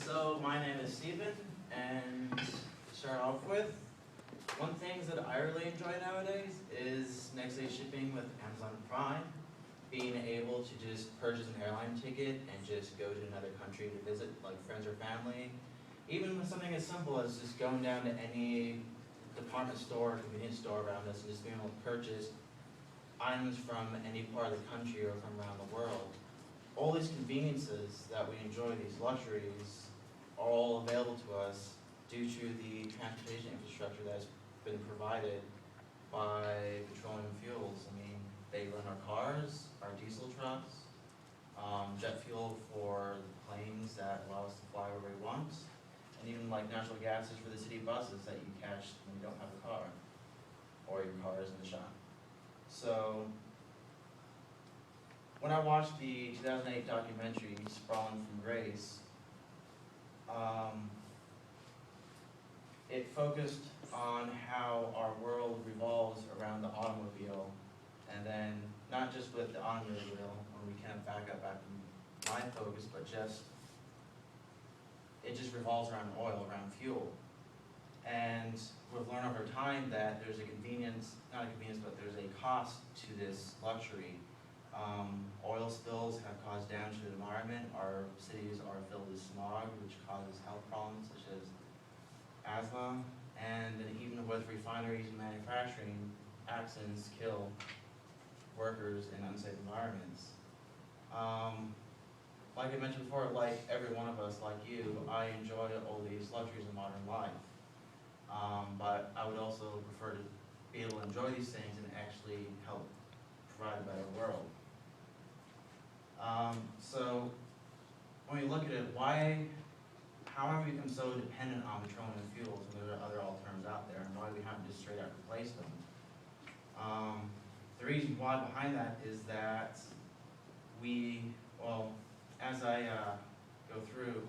So my name is Steven, and to start off with, one thing that I really enjoy nowadays is next day shipping with Amazon Prime. Being able to just purchase an airline ticket and just go to another country to visit like friends or family. Even with something as simple as just going down to any department store or convenience store around us and just being able to purchase items from any part of the country or from around the world. All these conveniences that we enjoy, these luxuries, are all available to us due to the transportation infrastructure that's been provided by petroleum fuels. I mean, they run our cars, our diesel trucks, jet fuel for the planes that allow us to fly wherever we want, and even like natural gases for the city buses that you catch when you don't have a car, or your car is in the shop. So, when I watched the 2008 documentary, Sprawling from Grace, it focused on how our world revolves around the automobile, and then not just with the automobile, when we kind of back to my focus, but it just revolves around oil, around fuel. And we've learned over time that there's a convenience, not a convenience, but there's a cost to this luxury. Oil spills have caused damage to the environment. Our cities are filled with smog, which causes health problems such as asthma. And then even with refineries and manufacturing, accidents kill workers in unsafe environments. Like I mentioned before, like every one of us, like you, I enjoy all these luxuries of modern life. But I would also prefer to be able to enjoy these things and actually help provide a better world. So when we look at it, how have we become so dependent on petroleum fuels when there are other alternatives out there, and why we haven't just straight out replaced them? The reason why behind that is that as I go through,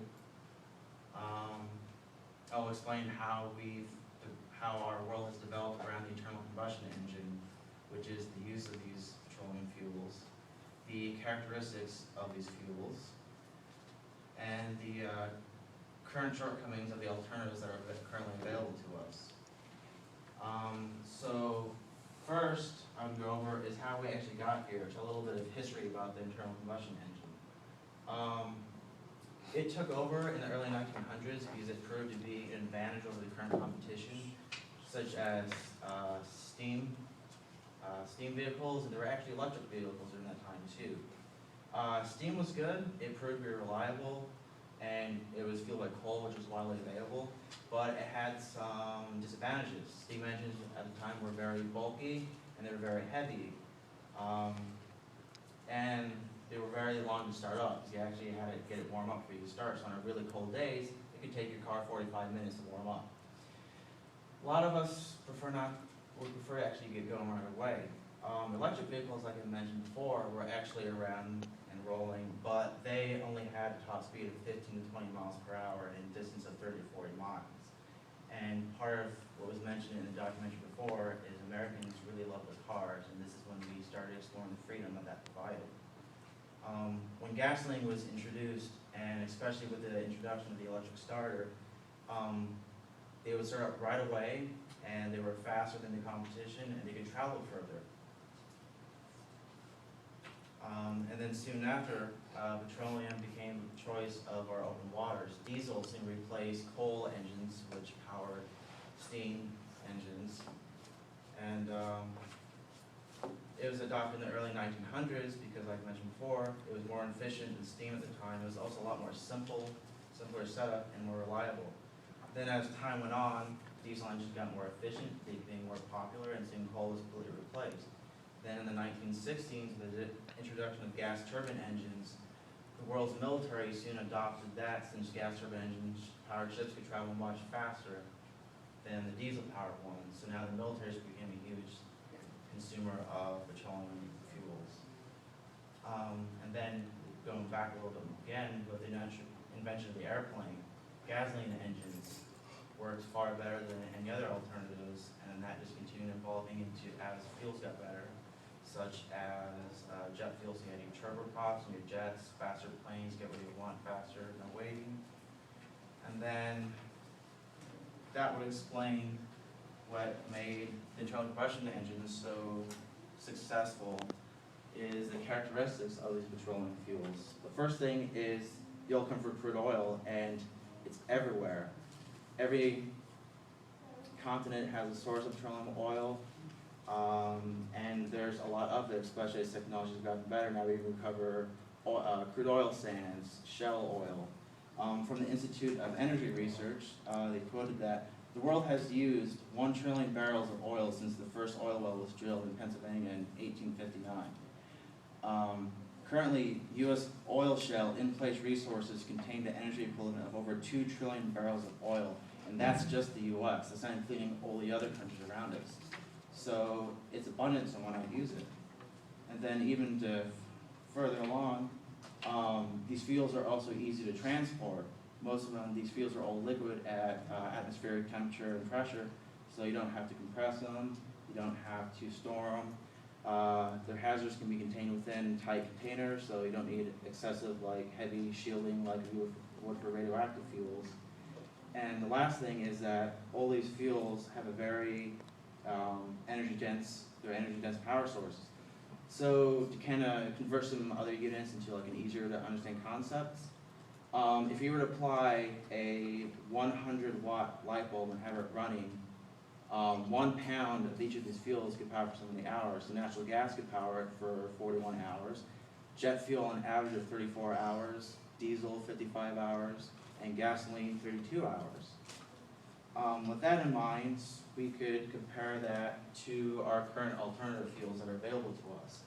I'll explain how our world has developed around the internal combustion engine, which is the use of these petroleum fuels, the characteristics of these fuels, and the current shortcomings of the alternatives that are currently available to us. So first, I'm going to go over is how we actually got here, a little bit of history about the internal combustion engine. It took over in the early 1900s because it proved to be an advantage over the current competition, such as steam vehicles, and there were actually electric vehicles during that time too. Steam was good, it proved to be reliable, and it was fueled by coal, which was widely available, but it had some disadvantages. Steam engines at the time were very bulky, and they were very heavy, and they were very long to start up, because you actually had to get it warm up before you could start. So on really cold days, it could take your car 45 minutes to warm up. A lot of us would prefer to actually get going right away. Electric vehicles, like I mentioned before, were actually around and rolling, but they only had a top speed of 15 to 20 miles per hour and a distance of 30 to 40 miles. And part of what was mentioned in the documentary before is Americans really love their cars, and this is when we started exploring the freedom that that provided. When gasoline was introduced, and especially with the introduction of the electric starter, they would start up right away, and they were faster than the competition, and they could travel further. And then soon after, petroleum became the choice of our open waters. Diesel soon replaced coal engines, which powered steam engines, and it was adopted in the early 1900s because, like I mentioned before, it was more efficient than steam at the time. It was also a lot more simpler setup, and more reliable. Then as time went on, diesel engines got more efficient, they became more popular, and soon coal was completely replaced. Then in the 1960s, with the introduction of gas turbine engines, the world's military soon adopted that, since gas turbine engines powered ships could travel much faster than the diesel-powered ones. So now the military became a huge consumer of petroleum fuels. And then going back a little bit again, with the invention of the airplane, gasoline engines worked far better than any other alternatives, and that just continued evolving into as fuels got better, such as jet fuels. So you had your turboprops and your jets, faster planes, get where you want faster, no waiting. then that would explain what made the internal combustion engines so successful is the characteristics of these petroleum fuels. The first thing is you'll come from crude oil, and it's everywhere. Every continent has a source of petroleum oil, and there's a lot of it, especially as technology has gotten better. Now we can recover crude oil sands, shell oil. From the Institute of Energy Research, they quoted that the world has used 1 trillion barrels of oil since the first oil well was drilled in Pennsylvania in 1859. Currently, U.S. oil shale in-place resources contain the energy equivalent of over 2 trillion barrels of oil, and that's just the U.S. That's not including all the other countries around us. So it's abundant, so why not use it? And then even to further along, these fuels are also easy to transport. Most of them, these fuels are all liquid at atmospheric temperature and pressure, so you don't have to compress them, you don't have to store them. Their hazards can be contained within tight containers, so you don't need excessive heavy shielding like you would for radioactive fuels. And the last thing is that all these fuels have a very energy dense power sources. So to kind of convert some other units into an easier to understand concepts, if you were to apply a 100-watt light bulb and have it running, 1 pound of each of these fuels could power for so many hours. So natural gas could power it for 41 hours, jet fuel an average of 34 hours, diesel 55 hours, and gasoline 32 hours. With that in mind, we could compare that to our current alternative fuels that are available to us.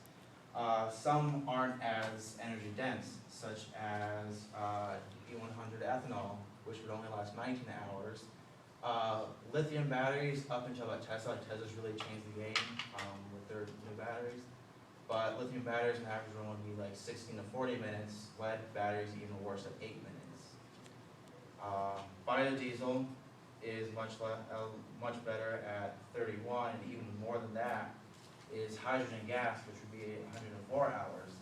Some aren't as energy dense, such as E100 ethanol, which would only last 19 hours. Lithium batteries, up until Tesla's really changed the game with their new batteries. But lithium batteries on average would only be 16 to 40 minutes. Lead batteries even worse at 8 minutes. Biodiesel is much better at 31, and even more than that is hydrogen gas, which would be 104 hours.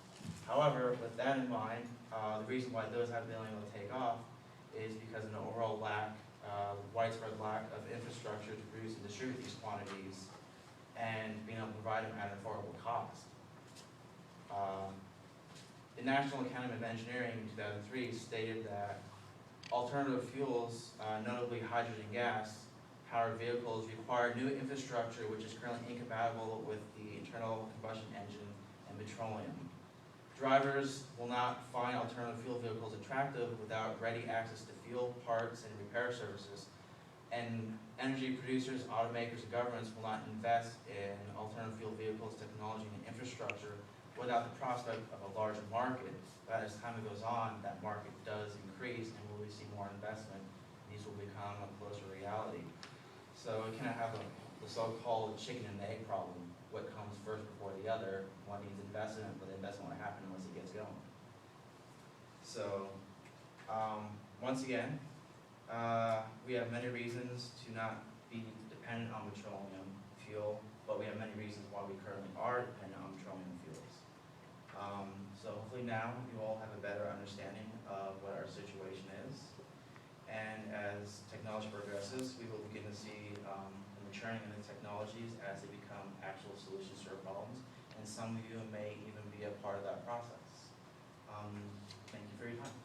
However, with that in mind, the reason why those haven't been able to take off is because of an overall widespread lack of infrastructure to produce and distribute these quantities, and being able to provide them at an affordable cost. The National Academy of Engineering in 2003 stated that alternative fuels, notably hydrogen gas, powered vehicles require new infrastructure which is currently incompatible with the internal combustion engine and petroleum. Drivers will not find alternative fuel vehicles attractive without ready access to fuel, parts, and repair services. And energy producers, automakers, and governments will not invest in alternative fuel vehicles, technology, and infrastructure without the prospect of a larger market. But as time goes on, that market does increase, and we'll see more investment. These will become a closer reality. So we kind of have the so-called chicken and egg problem. What comes first before the other? One needs investment, but the investment won't happen unless it gets going. So, once again, we have many reasons to not be dependent on petroleum fuel, but we have many reasons why we currently are dependent on petroleum fuels. So hopefully now you all have a better understanding of what our situation is. And as technology progresses, we will begin to see the maturing of the technologies as they become actual solutions to our problems. And some of you may even be a part of that process. Thank you for your time.